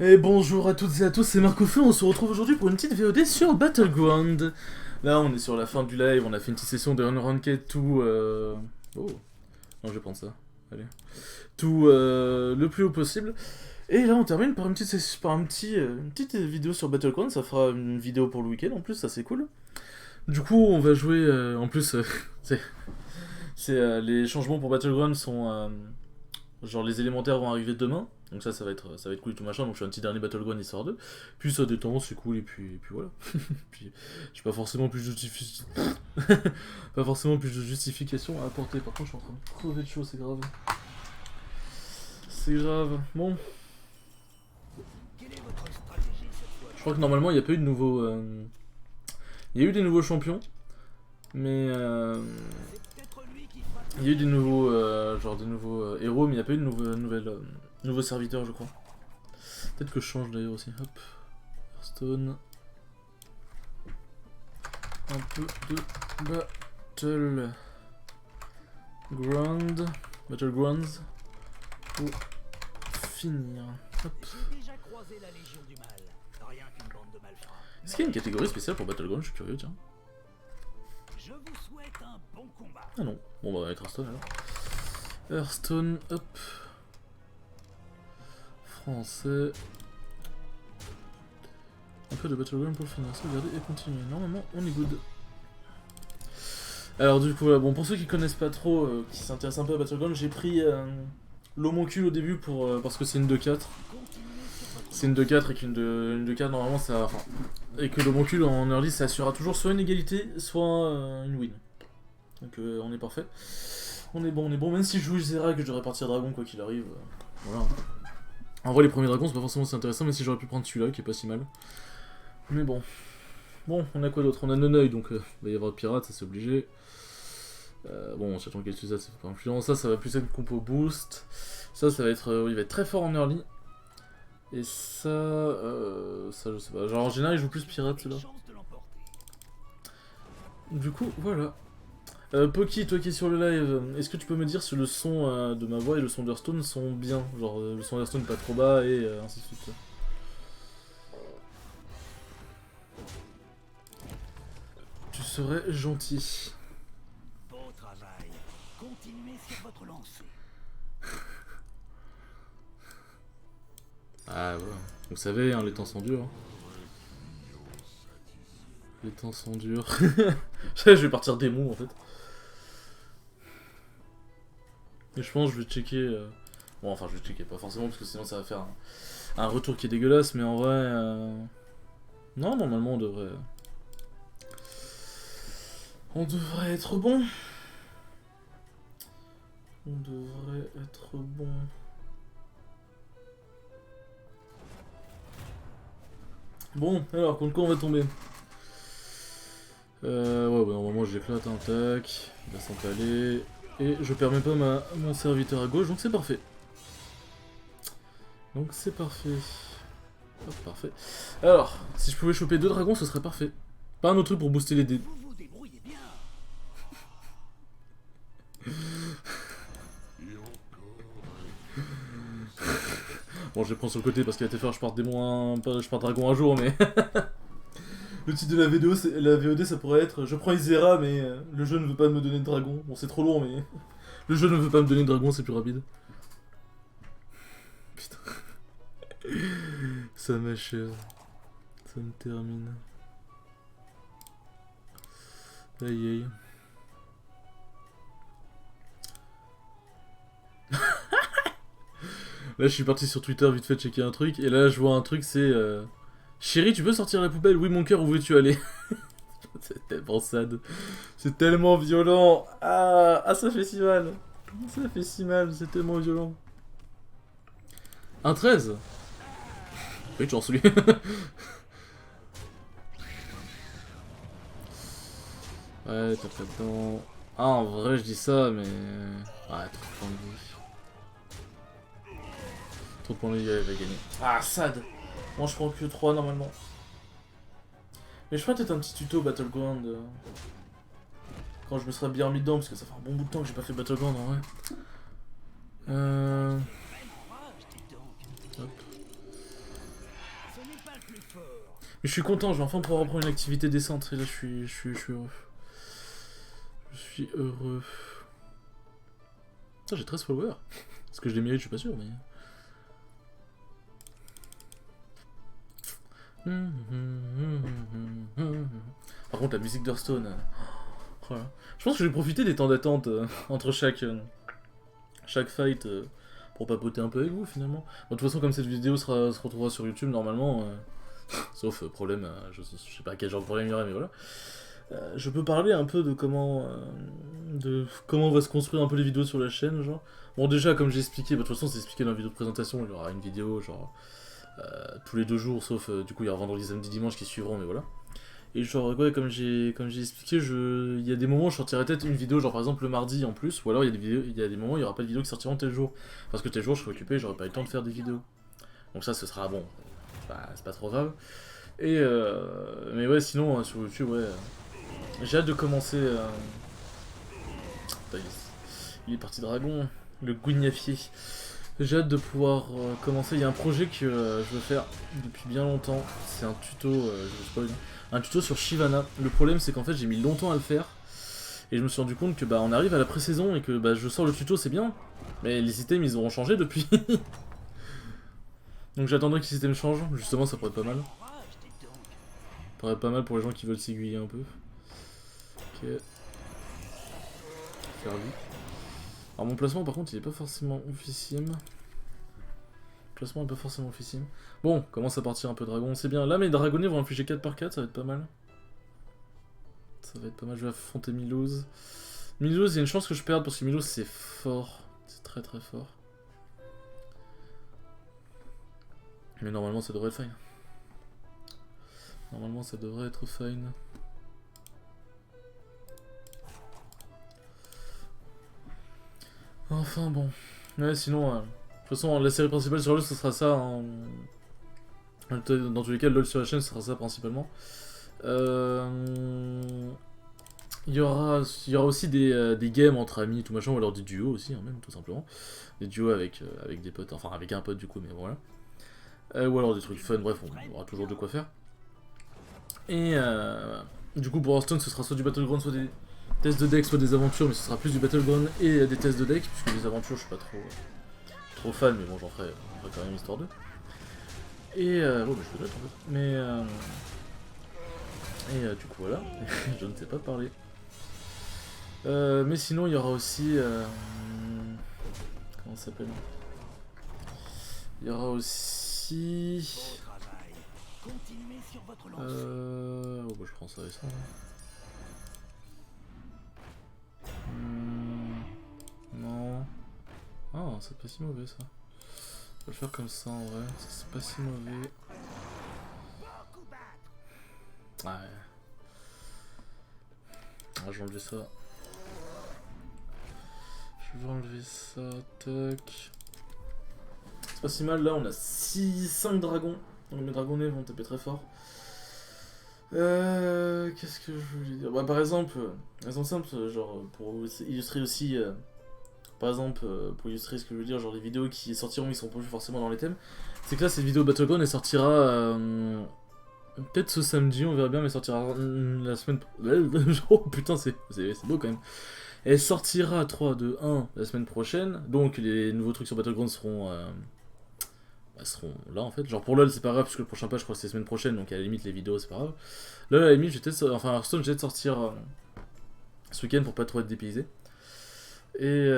Et bonjour à toutes et à tous, c'est Marcofeu, on se retrouve aujourd'hui pour une petite VOD sur Battleground. Là on est sur la fin du live, on a fait une petite session de Unranked tout... Oh, non je vais prendre ça, allez. Tout le plus haut possible. Et là on termine par une petite, une petite vidéo sur Battleground, ça fera une vidéo pour le week-end en plus, ça c'est cool. Du coup on va jouer, en plus, les changements pour Battleground sont... genre les élémentaires vont arriver demain. Donc ça va être cool et tout machin, donc je fais un petit dernier Battleground histoire 2. Puis ça détend, c'est cool, et puis voilà. Puis j'ai pas forcément plus de pas forcément plus de justification à apporter. Par contre je suis en train de crever de chaud, c'est grave. C'est grave. Bon. Je crois que normalement il n'y a pas eu de nouveaux... Il y a eu des nouveaux champions. Mais il y a eu des nouveaux, genre des nouveaux héros, mais il n'y a pas eu de nouveaux serviteurs, je crois. Peut-être que je change d'ailleurs aussi. Hop, Hearthstone. Un peu de Battlegrounds pour finir. Hop. Est-ce qu'il y a une catégorie spéciale pour Battlegrounds? Je suis curieux, tiens. Ah non, bon bah on va mettre Hearthstone alors. Hearthstone, hop. Français. Un peu de Battleground pour le finir, sauvegarder et continuer. Normalement on est good. Alors du coup voilà, bon pour ceux qui connaissent pas trop, qui s'intéressent un peu à Battleground, j'ai pris l'homoncule au début pour parce que c'est une 2-4. C'est une 2-4 et qu'une 2-4 normalement ça... Enfin, et que l'homoncule en early ça assurera toujours soit une égalité, soit une win. Donc on est parfait. On est bon, même si je joue Zera que je devrais partir dragon quoi qu'il arrive. Voilà. En vrai les premiers dragons c'est pas forcément si intéressant, mais si j'aurais pu prendre celui-là qui est pas si mal. Mais bon. Bon, on a quoi d'autre? On a Noneuil, donc il va y avoir de pirate, ça c'est obligé. Bon, sachant qu'elle ça c'est pas influent. Ça va plus être une compo boost. Ça va être... il va être très fort en early. Et ça je sais pas. Genre en général, il joue plus pirate celui-là. Du coup, voilà. Poki, toi qui es sur le live, est-ce que tu peux me dire si le son de ma voix et le son d'Hearthstone sont bien? Genre le son d'Hearthstone pas trop bas et ainsi de suite. Tu serais gentil. Beau travail. Continuez sur votre lancée. Ah ouais. Vous savez, hein, les temps sont durs. Les temps sont durs. Je vais partir démon en fait. Et je pense que je vais checker... Bon, enfin, je vais checker, pas forcément, parce que sinon ça va faire un retour qui est dégueulasse, mais en vrai... Non, normalement, on devrait... On devrait être bon. On devrait être bon. Bon, alors, contre quoi on va tomber? Ouais, bah, normalement, je l'éclate, hein, tac. Il va s'empaler. Et je permets pas mon serviteur à gauche, donc c'est parfait. Donc c'est parfait. Hop, parfait. Alors, si je pouvais choper 2 dragons, ce serait parfait. Pas un autre truc pour booster les dés. Vous vous débrouillez bien. Bon, je vais prendre sur le côté parce qu'il va te faire je pars démon je pars dragon un jour, mais... Le titre de la VOD, ça pourrait être je prends Isera, mais le jeu ne veut pas me donner de dragon. Bon, c'est trop long, mais... Le jeu ne veut pas me donner de dragon, c'est plus rapide. Putain. Ça m'achève. Ça me termine. Aïe aïe. Là, je suis parti sur Twitter vite fait checker un truc, et là, je vois un truc, c'est... Chérie, tu peux sortir la poubelle? Oui, mon cœur, où veux-tu aller? C'est tellement sad. C'est tellement violent. Ah, ça fait si mal. Ça fait si mal, c'est tellement violent. Un 13. Oui, chance lui. Ouais, tape là-dedans. Ah, en vrai, je dis ça, mais... Ouais, trop de points de vie. Trop de points de vie, elle va gagner. Ah, sad. Moi, je prends que 3 normalement. Mais je ferai peut-être un petit tuto Battleground. Quand je me serai bien remis dedans, parce que ça fait un bon bout de temps que j'ai pas fait Battleground en vrai. Hop. plus fort. Mais je suis content, je vais enfin pouvoir reprendre une activité décente. Et là, je suis heureux. Je suis heureux. Putain, j'ai 13 followers. Est-ce que je les mérite? Je suis pas sûr, mais... Par contre, la musique d'Hearthstone... voilà. Je pense que je vais profiter des temps d'attente entre chaque fight pour papoter un peu avec vous, finalement. Bon, de toute façon, comme cette vidéo se retrouvera sur YouTube, normalement... sauf problème, je sais pas quel genre de problème il y aurait, mais voilà. Je peux parler un peu de comment on va se construire un peu les vidéos sur la chaîne, genre. Bon, déjà, comme j'ai expliqué, bah, de toute façon, c'est expliqué dans la vidéo de présentation, il y aura une vidéo, genre, tous les 2 jours, sauf, du coup, il y aura vendredi, samedi, dimanche qui suivront, mais voilà. Et genre, ouais, comme j'ai expliqué, il y a des moments où je sortirai peut-être une vidéo, genre par exemple le mardi en plus, ou alors il y a des moments où il y aura pas de vidéo qui sortiront tel jour. Parce que tel jour, je serai occupé, j'aurai pas eu le temps de faire des vidéos. Donc ça, ce sera bon, bah, c'est pas trop grave. Et mais ouais, sinon, sur YouTube, ouais, j'ai hâte de commencer... Putain, il est parti dragon, le Guignafier. J'ai hâte de pouvoir commencer. Il y a un projet que je veux faire depuis bien longtemps. C'est un tuto, je vous spoil, un tuto sur Shyvana. Le problème, c'est qu'en fait, j'ai mis longtemps à le faire. Et je me suis rendu compte que bah, on arrive à la pré-saison et que bah, je sors le tuto, c'est bien. Mais les items, ils auront changé depuis. Donc j'attendrai que les items changent. Justement, ça pourrait être pas mal. Ça pourrait être pas mal pour les gens qui veulent s'aiguiller un peu. Ok. Faire vite. Alors mon placement par contre il est pas forcément oufissime. Le placement est pas forcément oufissime. Bon, commence à partir un peu dragon, c'est bien. Là mes dragonnets vont infliger 4 par 4, ça va être pas mal. Ça va être pas mal, je vais affronter Milouz. Milouz, il y a une chance que je perde parce que Milouz c'est fort. C'est très très fort. Mais normalement ça devrait être fine. Normalement ça devrait être fine. Enfin bon. Ouais, sinon, de toute façon, la série principale sur LoL, ce sera ça. Hein. Dans tous les cas, LoL sur la chaîne, ce sera ça principalement. Il y aura aussi des games entre amis, tout machin, ou alors des duos aussi, hein, même, tout simplement. Des duos avec des potes, enfin avec un pote du coup, mais voilà. Ou alors des trucs fun, bref, on aura toujours de quoi faire. Et du coup, pour Hearthstone, ce sera soit du Battleground, soit des tests de deck, soit des aventures, mais ce sera plus du Battleground et des tests de deck, puisque les aventures, je suis pas trop fan, mais bon, j'en ferai quand même histoire d'eux. Et bon, bah, je peux en fait. Mais du coup, voilà, je ne sais pas parler. Mais sinon, il y aura aussi. Comment ça s'appelle? Il y aura aussi. Oh, bah, je prends ça et ça. Non. Ah, c'est pas si mauvais ça. Je vais le faire comme ça en vrai, c'est pas si mauvais. Ouais. Ah, je vais enlever ça. Je vais enlever ça, tac. C'est pas si mal, là on a 5 dragons. Donc mes dragonnets vont taper très fort. Qu'est-ce que je voulais dire? Bah par exemple simple, genre pour illustrer aussi... par exemple, pour illustrer ce que je veux dire, genre les vidéos qui sortiront, ils sont pas forcément dans les thèmes. C'est que là, cette vidéo Battleground, elle sortira peut-être ce samedi, on verra bien, mais elle sortira la semaine... Oh putain, c'est beau quand même. Elle sortira 3, 2, 1 la semaine prochaine, donc les nouveaux trucs sur Battleground seront là en fait. Genre pour LoL, c'est pas grave, puisque le prochain patch, je crois que c'est la semaine prochaine, donc à la limite, les vidéos, c'est pas grave. Là, à la limite, enfin, Hearthstone, j'ai de sortir ce week-end pour pas trop être dépaysé. Et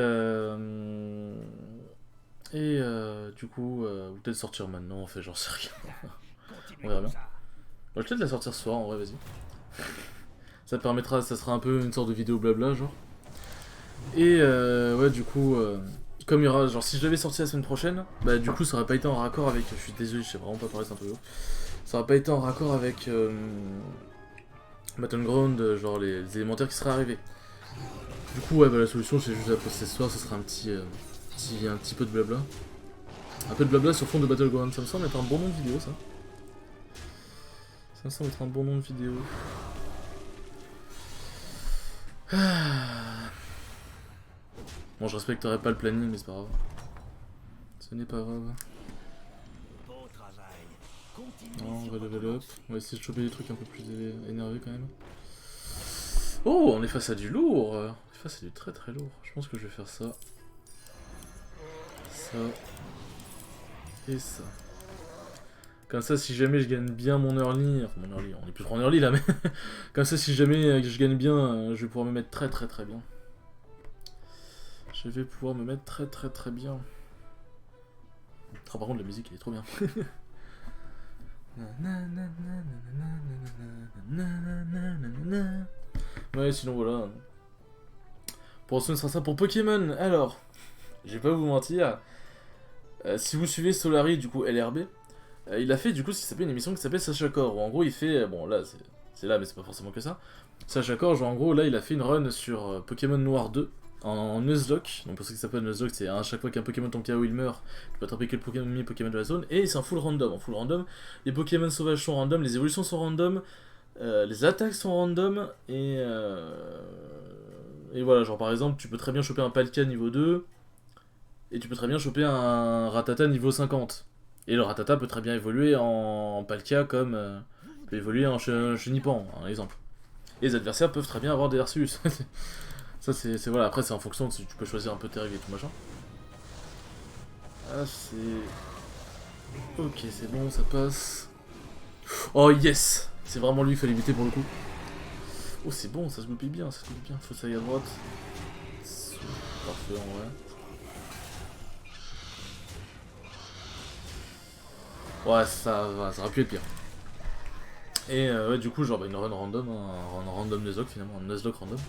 du coup, peut-être sortir maintenant, en fait, j'en sais rien. On verra bien. Bon, je vais peut-être la sortir ce soir, en vrai, vas-y. Ça permettra, ça sera un peu une sorte de vidéo blabla, genre. Et ouais, du coup, comme il y aura, genre, si je l'avais sorti la semaine prochaine, bah du coup, ça aurait pas été en raccord avec. Je suis désolé, je sais vraiment pas parler, c'est un peu lourd. Ça aurait pas été en raccord avec Battleground, genre les élémentaires qui seraient arrivés. Du coup, ouais, bah, la solution, c'est juste après ce soir, ce sera un petit peu de blabla. Un peu de blabla sur fond de Battleground. Ça me semble être un bon nom de vidéo, ça. Ça me semble être un bon nom de vidéo. Bon, je respecterai pas le planning, mais c'est pas grave. Ce n'est pas grave. Beau travail. Non, on va level up. On va essayer de choper des trucs un peu plus énervés quand même. Oh, on est face à du lourd. On est face à du très très lourd. Je pense que je vais faire ça. Ça. Et ça. Comme ça, si jamais je gagne bien mon early... Enfin, mon early, on est plus trop en early là, mais... Comme ça, si jamais je gagne bien, je vais pouvoir me mettre très très très bien. Je vais pouvoir me mettre très très très bien. Oh, par contre, la musique, elle est trop bien. Ouais, sinon voilà. Pour ce sera ça pour Pokémon. Alors, je vais pas vous mentir. Si vous suivez Solari, du coup LRB, il a fait du coup ce qui s'appelle une émission qui s'appelle Sacha Core. Où en gros, il fait. Bon, là, c'est là, mais c'est pas forcément que ça. Sacha Core, genre en gros, là, il a fait une run sur Pokémon Noir 2 en Nuzlocke. Donc, pour ce qui s'appelle Nuzlocke, c'est à chaque fois qu'un Pokémon tombe KO, il meurt. Tu peux attraper quel Pokémon de la zone. Et c'est un full random. En full random, les Pokémon sauvages sont random, les évolutions sont random. Les attaques sont random et voilà, genre par exemple, tu peux très bien choper un Palkia niveau 2 et tu peux très bien choper un Rattata niveau 50. Et le Rattata peut très bien évoluer en Palkia comme peut évoluer en Chenipan, un exemple. Et les adversaires peuvent très bien avoir des Arceus. Ça c'est voilà, après c'est en fonction de si tu peux choisir un peu tes règles et tout machin. Ah c'est... Ok, c'est bon, ça passe. Oh yes! C'est vraiment lui qu'il fallait éviter pour le coup. Oh c'est bon, ça se goupille bien, ça se goupille bien. Faut que ça aille à droite. Parfait en vrai. Ouais, ça va, ça aurait pu être pire. Et ouais, du coup, genre une run random, un random Nuzlocke finalement, un Nuzlocke random.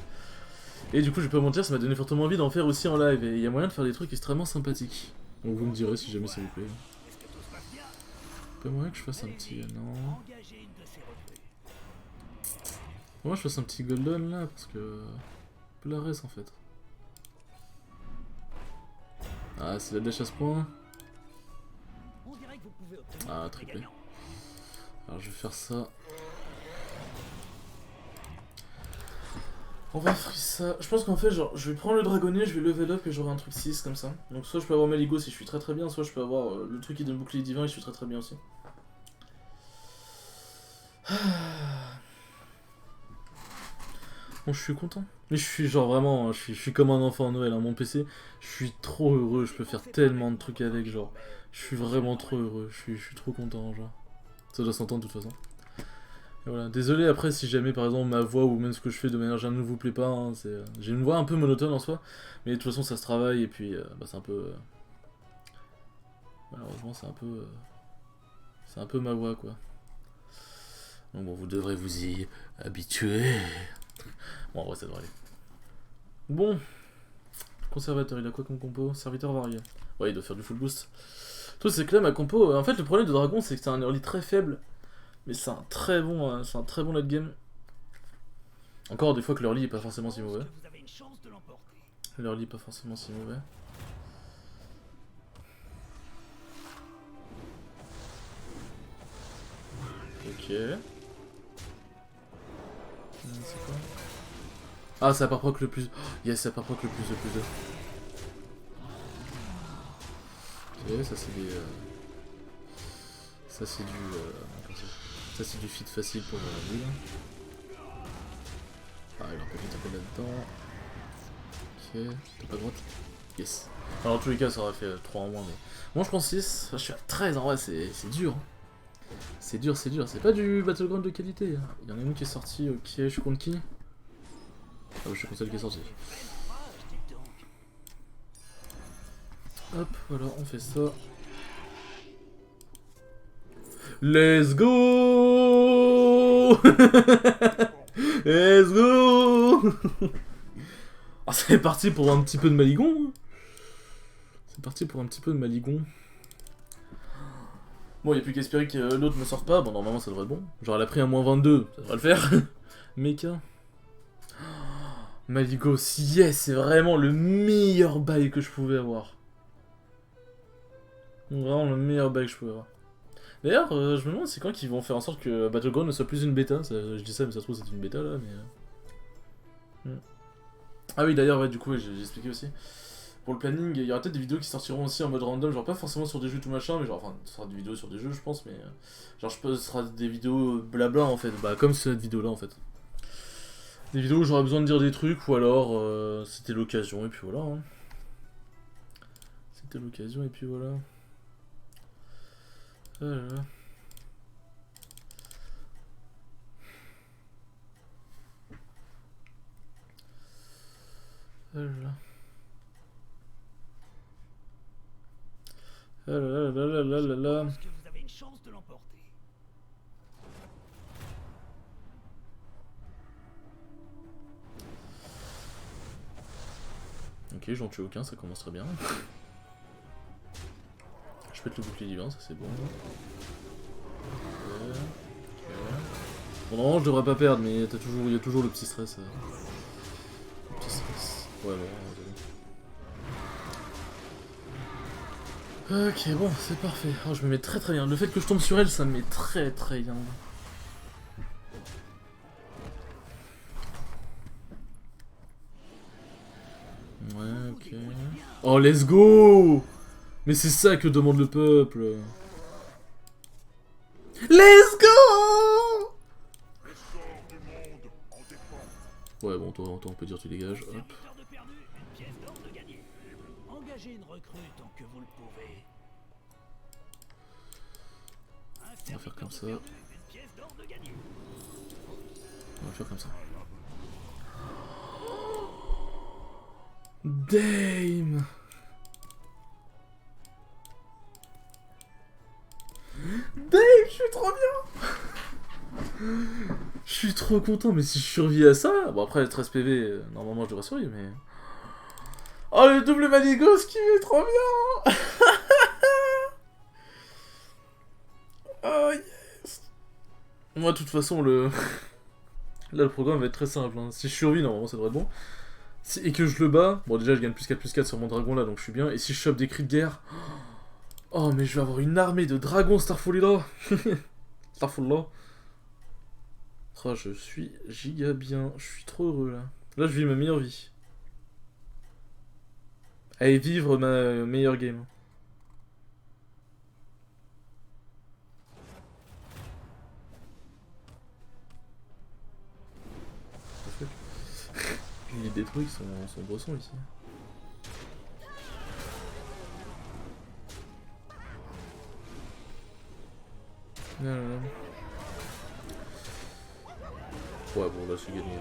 Et du coup, je vais pas mentir, ça m'a donné fortement envie d'en faire aussi en live. Et il y a moyen de faire des trucs extrêmement sympathiques. Donc vous me direz si jamais ça vous plaît. Pas moyen que je fasse un petit... Non. Moi je fasse un petit golden là parce que... La res en fait. Ah c'est la dash à ce point. Ah triplé. Alors je vais faire ça. On va freeze ça. Je pense qu'en fait genre je vais prendre le dragonnet, je vais level up et j'aurai un truc 6 comme ça. Donc soit je peux avoir Maligo si je suis très très bien, soit je peux avoir le truc qui donne bouclier divin et je suis très très bien aussi. Bon, je suis content. Mais je suis genre vraiment, je suis comme un enfant à Noël. Hein. Mon PC, je suis trop heureux. Je peux faire tellement de trucs avec. Genre, je suis vraiment trop heureux. Je suis trop content. Genre, ça doit s'entendre de toute façon. Et voilà. Désolé après si jamais par exemple ma voix ou même ce que je fais de manière générale ne vous plaît pas. Hein, j'ai une voix un peu monotone en soi. Mais de toute façon, ça se travaille. Et puis, bah, c'est un peu. Malheureusement, c'est un peu ma voix quoi. Donc bon, vous devrez vous y habituer. Bon, en vrai, ça devrait aller. Bon. Conservateur, il a quoi comme compo? Serviteur varié. Ouais, il doit faire du full boost. Tout c'est que là, ma compo... En fait, le problème de Dragon, c'est que c'est un early très faible. Mais c'est un très bon late game. Encore des fois que l'early est pas forcément si mauvais. L'early est pas forcément si mauvais. Ok. C'est quoi? Ah, ça part proc le plus. Oh, yes, ça part proc le plus de plus de. Ok, ça c'est des. Ça c'est du. Ça c'est du feed facile pour la bulle. Ah, il en profite un peu là-dedans. Ok, t'as pas droite? Yes. Alors, dans tous les cas, ça aurait fait 3 en moins, mais. Moi je prends 6. Je suis à 13 en vrai, c'est dur. C'est dur, c'est dur. C'est pas du Battleground de qualité. Il y en a une qui est sortie, ok, je suis contre qui? Ah, je suis contre celle qui est sortie. Hop, voilà, on fait ça. Let's go. Let's go. Ah, c'est parti pour un petit peu de Maligon. C'est parti pour un petit peu de Maligon. Bon, il n'y a plus qu'à espérer que l'autre ne sorte pas. Bon, normalement, ça devrait être bon. Genre, elle a pris un -22, ça devrait le faire. Mecha. Maligo, yes, c'est vraiment le meilleur bail que je pouvais avoir. Vraiment le meilleur bail que je pouvais avoir. D'ailleurs, je me demande c'est quand qu'ils vont faire en sorte que Battleground ne soit plus une bêta. Je dis ça, mais ça se trouve c'est une bêta là, mais... Ah oui, d'ailleurs, ouais, du coup, ouais, j'ai expliqué aussi. pour le planning, il y aura peut-être des vidéos qui sortiront aussi en mode random, genre pas forcément sur des jeux tout machin, mais genre, enfin, ce sera des vidéos sur des jeux, je pense, mais genre, je pense, ce sera des vidéos blabla en fait, bah, comme cette vidéo-là en fait. Des vidéos où j'aurais besoin de dire des trucs, ou alors c'était l'occasion, et puis voilà. Hein. C'était l'occasion, et puis voilà. Voilà. Voilà. Ah là là là là là là. Je pense que vous avez une chance de l'emporter. Ok, j'en tue aucun, ça commence très bien. Je pète le bouclier divin, ça c'est bon. Ok. Bon, normalement je devrais pas perdre, mais il y a toujours le petit stress. Le petit stress. Ouais, bon, désolé. Ok, bon, c'est parfait. Oh, je me mets très très bien. Le fait que je tombe sur elle, ça me met très très bien. Ouais, ok. Oh, let's go! Mais c'est ça que demande le peuple. Let's go! Ouais, bon, toi, on peut dire tu dégages. Hop. Serviteur de perdu, une pièce d'or de gagné. Engagez une recrue tant que vous le pouvez. On va faire comme ça. Une pièce d'or de gagné. On va faire comme ça. Damn! Dave, je suis trop bien! Je suis trop content, mais si je survis à ça... Bon après, 13 PV, normalement je devrais survivre, mais... Oh, le double Maligos qui est trop bien! Oh yes! Moi, de toute façon, le... Là, le programme va être très simple. Hein. Si je survis, normalement ça devrait être bon. Et que je le bats... Bon, déjà, je gagne +4/+4 sur mon dragon là, donc je suis bien. Et si je chope des cris de guerre... Oh, mais je vais avoir une armée de dragons Starfall là. Starfall là. Oh, je suis giga bien. Je suis trop heureux là. Là, je vis ma meilleure vie. Allez, vivre ma meilleure game. Il détruit son bresson ici. Non, non, non. Ouais, bon, là, c'est gagné.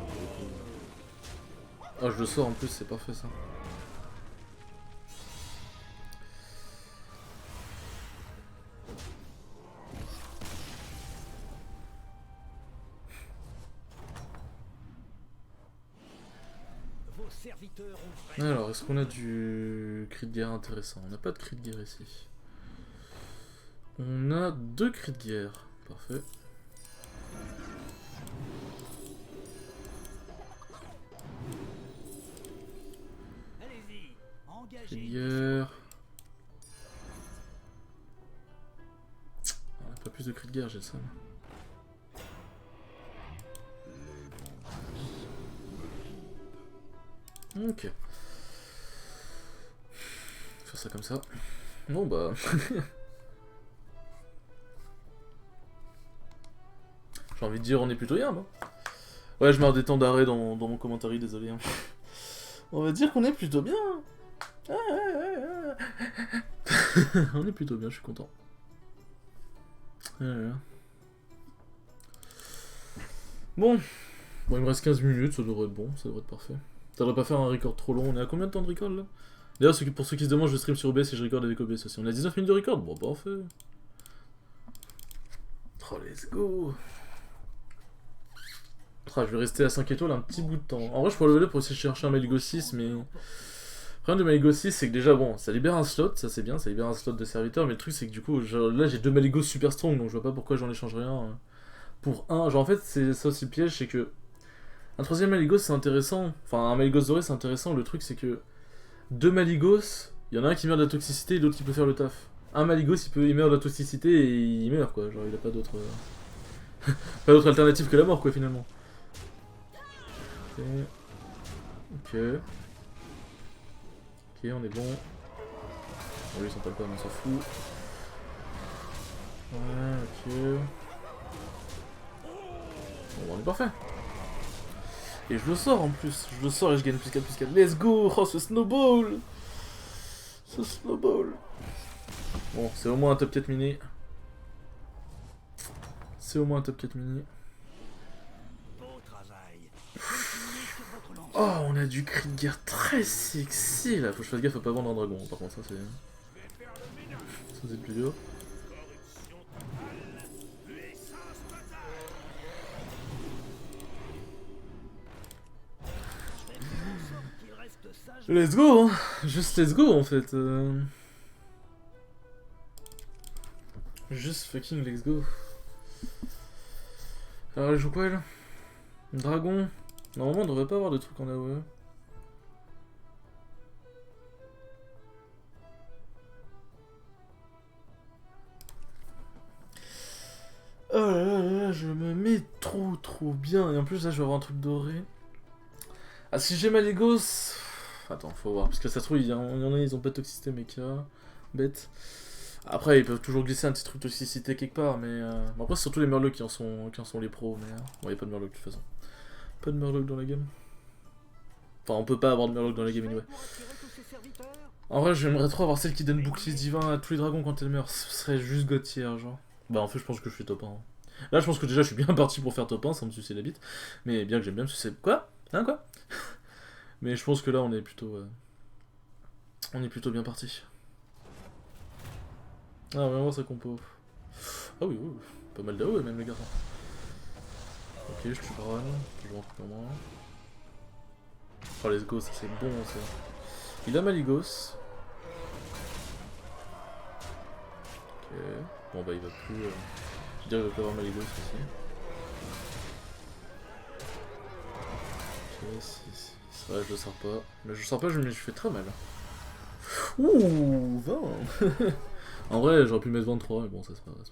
Ah, je le sors en plus, c'est parfait ça. Vos serviteurs ont... Alors, est-ce qu'on a du cri de guerre intéressant? On n'a pas de cri de guerre ici. On a 2 cris de guerre. Parfait. Allez-y, engagez. Cri de guerre. On n'a pas plus de cris de guerre, j'ai le seum. Ok. Faire ça comme ça. Bon bah... J'ai envie de dire on est plutôt bien, moi. Ouais, je marre des temps d'arrêt dans mon commentaire, désolé. Hein. On va dire qu'on est plutôt bien. On est plutôt bien, je suis content. Voilà. Bon, il me reste 15 minutes, ça devrait être bon, ça devrait être parfait. Ça devrait pas faire un record trop long. On est à combien de temps de record là? D'ailleurs, pour ceux qui se demandent, je stream sur OBS et je record avec OBS aussi. On a 19 minutes de record, bon, parfait. Oh, let's go. Je vais rester à 5 étoiles un petit bout de temps. En vrai, je pourrais le lever pour essayer de chercher un Maligo 6, mais... Le problème de Maligo 6, c'est que déjà, bon, ça libère un slot, ça c'est bien, ça libère un slot de serviteur, mais le truc, c'est que du coup, là, j'ai 2 Maligos super strong, donc je vois pas pourquoi j'en échangerais un pour un. Genre, en fait, c'est ça aussi le piège, c'est que... Un troisième Maligos, c'est intéressant. Enfin, un Maligos doré, c'est intéressant. Le truc, c'est que... 2 Maligos, il y en a un qui meurt de la toxicité et l'autre qui peut faire le taf. Un Maligos, il meurt de la toxicité et il meurt, quoi. Genre, il a pas d'autre... pas d'autre alternative que la mort, quoi, finalement. Ok. Ok. on est bon. Bon, lui, ils sont pas le pas, mais on s'en fout. Ouais, ok. Bon, on est parfait. Et je le sors en plus. Je le sors et je gagne plus 4, plus 4. Let's go! Oh, ce snowball! Ce snowball! Bon, c'est au moins un top 4 mini. C'est au moins un top 4 mini. Oh, on a du cri de guerre très sexy là. Faut que je fasse gaffe à pas vendre un dragon. Par contre, ça c'est. Ça c'est plus dur. Let's go, hein. Juste let's go en fait. Juste fucking let's go. Alors elle joue quoi elle? Dragon. Normalement on devrait pas avoir de trucs en AOE. Oh là là là, je me mets trop bien. Et en plus là je vais avoir un truc doré. Ah si j'ai Malygos... Attends, faut voir. Parce que ça se trouve, il y en a, ils ont pas de toxicité méca. Bête. Après, ils peuvent toujours glisser un petit truc de toxicité quelque part, mais... Bon, après, c'est surtout les Murlocs qui en sont les pros, mais... Bon, y a pas de Murloc de toute façon. Pas de Murloc dans la game. Enfin, on peut pas avoir de Murloc dans la game, anyway. En vrai, j'aimerais trop avoir celle qui donne bouclier divin à tous les dragons quand elle meurt. Ce serait juste God tier, genre. Bah, en fait, je pense que je suis top 1. Hein. Là, je pense que déjà, je suis bien parti pour faire top 1 sans me sucer la bite. Mais bien que j'aime bien me sucer... Quoi? Hein, quoi? Mais je pense que là, on est plutôt bien parti. Ah, on va voir sa compo. Ah oui, oui, pas mal d'AO même les gars. Ok, je tue Bran, toujours un truc pour moi. Oh, let's go, ça c'est bon ça. Il a Malygos. Ok. Bon bah il va plus... Je dirais qu'il va plus avoir Malygos ici. Ok, si. Ouais, je le sors pas. Mais je le sors pas, je fais très mal. Ouh, 20. En vrai, j'aurais pu mettre 23, mais bon, ça c'est pas grave.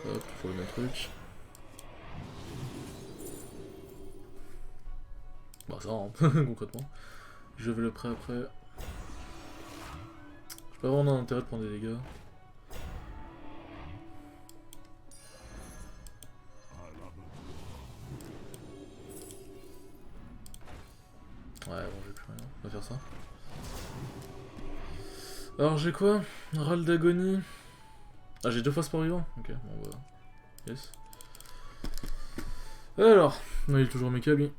Hop, faut le même truc. Bah ça, hein, concrètement. Je vais le prêt après. J'ai pas vraiment intérêt de prendre des dégâts. Ouais, bon, j'ai plus rien. On va faire ça. Alors, j'ai quoi? Râle d'agonie. Ah, j'ai 2 fois sport vivant? Ok, bon, voilà. Yes. Alors, non, il est toujours méca, lui.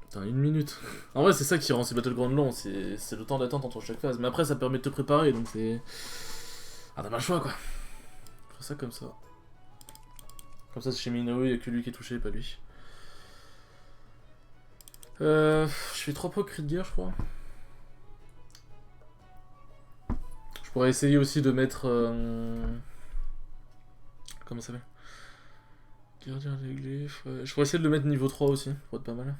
Putain, 1 minute. En vrai, c'est ça qui rend ces battlegrounds longs, c'est le temps d'attente entre chaque phase. Mais après, ça permet de te préparer, donc c'est... Ah, t'as pas le choix, quoi. Je ferai ça comme ça. Comme ça, chez Minoru, il n'y a que lui qui est touché, pas lui. Je fais 3 pots cri de guerre, je crois. Je pourrais essayer aussi de mettre... Comment ça s'appelle? Gardien des glyphes... Ouais. Je pourrais essayer de le mettre niveau 3 aussi, pour être pas mal.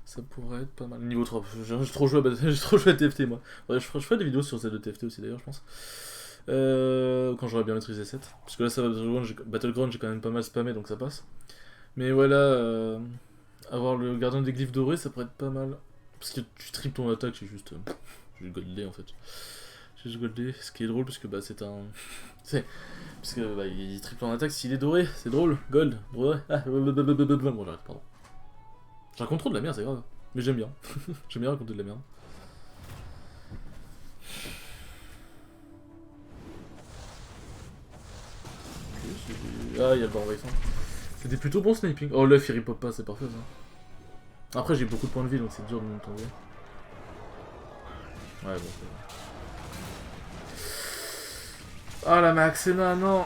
Ça pourrait être pas mal. Niveau 3, j'ai trop joué à TFT moi. Ouais, je ferai des vidéos sur celle de TFT aussi d'ailleurs, je pense. Quand j'aurai bien maîtrisé 7. Parce que là, ça va, Battleground, j'ai quand même pas mal spammé donc ça passe. Mais voilà, avoir le gardien des glyphes dorés, ça pourrait être pas mal. Parce que tu triples ton attaque, c'est juste. J'ai goldé en fait. J'ai juste goldé, ce qui est drôle parce que bah c'est un. Parce que bah, il triple en attaque s'il est doré, c'est drôle. Gold, doré. Ah, bon, j'arrête, pardon. J'ai raconte trop de la merde, c'est grave. Mais j'aime bien. J'aime bien raconter de la merde. Ah, il y a le bar envahissant. C'est des plutôt bons sniping. Oh, l'œuf il ripop pas, c'est parfait ça. Après, j'ai beaucoup de points de vie donc c'est dur de me tomber. Ouais, bon, c'est bon. Ah, la Maxena, non!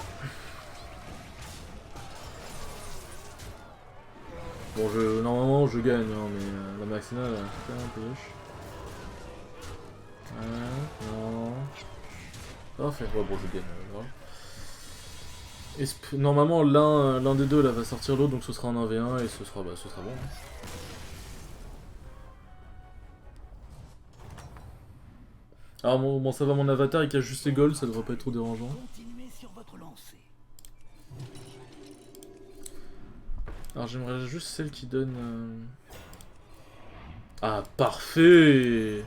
Bon, normalement, je gagne, hein, mais la Maxena, là, c'est un peu riche. Non. Parfait, ouais, bon, je gagne, normalement, l'un des deux là va sortir l'autre, donc ce sera un 1v1 et ce sera bon. Alors, bon, ça va, mon avatar il cache juste les golds, ça devrait pas être trop dérangeant. Alors j'aimerais juste celle qui donne... Ah, parfait.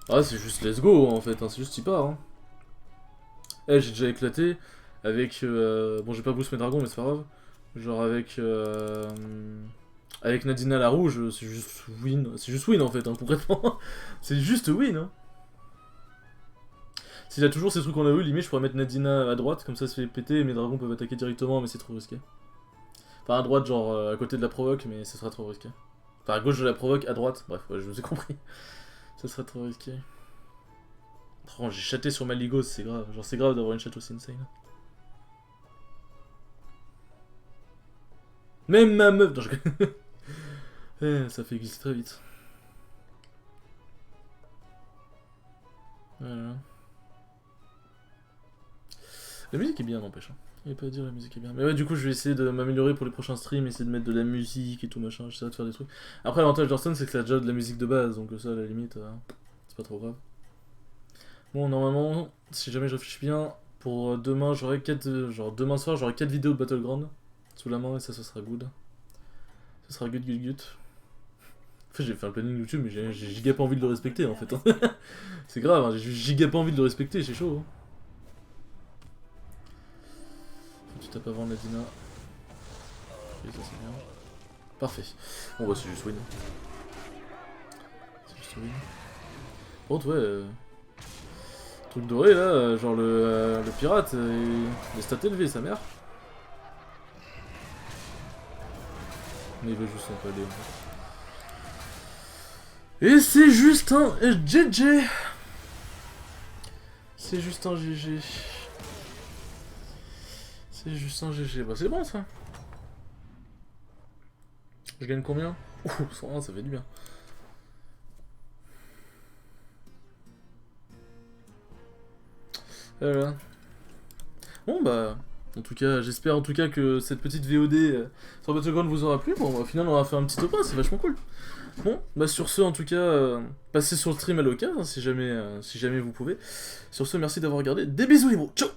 Ah, c'est juste let's go en fait, hein. C'est juste y part. Hein. Eh, j'ai déjà éclaté avec... Bon, j'ai pas boost mes dragons, mais c'est pas grave. Genre avec... Avec Nadina la rouge, c'est juste win. C'est juste win en fait, hein, concrètement. C'est juste win. Hein. S'il a toujours ces trucs qu'on a eu, limite je pourrais mettre Nadina à droite, comme ça se fait péter et mes dragons peuvent attaquer directement, mais c'est trop risqué. Enfin à droite, genre à côté de la provoque, mais ce sera trop risqué. Enfin à gauche de la provoque, à droite, bref, ouais, je vous ai compris. Ça serait trop risqué. Oh, j'ai chaté sur ma Ligos, c'est grave. Genre c'est grave d'avoir une chatte aussi insane. Même ma meuf... Non, je... ça fait glisser très vite. Voilà. La musique est bien, n'empêche. Il n'y a pas à dire, la musique est bien. Mais ouais, du coup, je vais essayer de m'améliorer pour les prochains streams, essayer de mettre de la musique et tout machin, j'essaierai de faire des trucs. Après, l'avantage d'Hearthstone, c'est que ça a déjà de la musique de base, donc ça, à la limite, c'est pas trop grave. Bon, normalement, si jamais je réfléchis bien, pour demain, j'aurai 4... genre, demain soir, j'aurai 4 vidéos de Battleground sous la main, et ça sera good. Ça sera good, good, good. En fait, j'ai fait un planning YouTube, mais j'ai giga pas envie de le respecter, en fait. C'est grave, hein, j'ai giga pas envie de le respecter, c'est chaud. Hein. Tu tapes avant Nadina. Ok, ça c'est bien. Parfait. Bon bah c'est juste win. C'est juste win. Par contre ouais... Truc doré là, genre le pirate, les stats élevés sa mère. Mais il veut juste un peu aller. Et c'est juste un GG. C'est juste un GG. C'est juste un GG. Bah c'est bon ça. Je gagne combien? Ouh, 101, ça fait du bien. Voilà. Bon bah... En tout cas, j'espère en tout cas que cette petite VOD sur Battleground vous aura plu. Bon, au final, on va faire un petit top 1, c'est vachement cool. Bon, bah sur ce, en tout cas, passez sur le stream à l'occasion, hein, si jamais vous pouvez. Sur ce, merci d'avoir regardé. Des bisous les mots. Ciao.